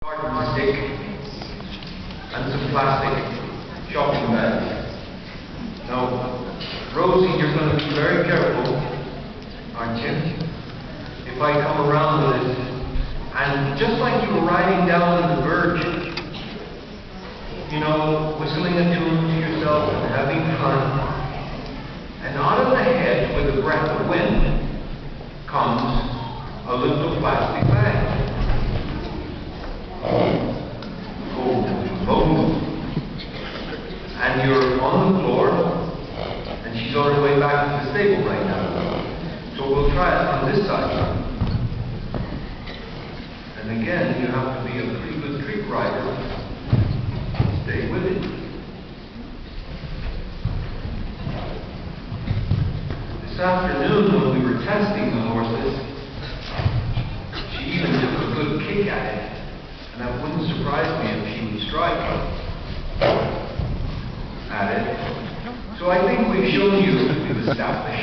garden stick and some plastic shopping bags. Now, Rosie, you're going to be very careful, aren't you? If I come around with it, and just like you were riding down the verge, you know, whistling a tune to yourself and having fun, and out of the head with a breath of wind comes a little plastic bag. Boom. And you're on the floor, and she's on her way back to the stable right now. So we'll try it on this side. And again, you have to be a pretty good trick rider. Stay with it. This afternoon, when we were testing the horses, she even took a good kick at it. And that wouldn't surprise me if she would strike at it. So I think we've shown you, we've established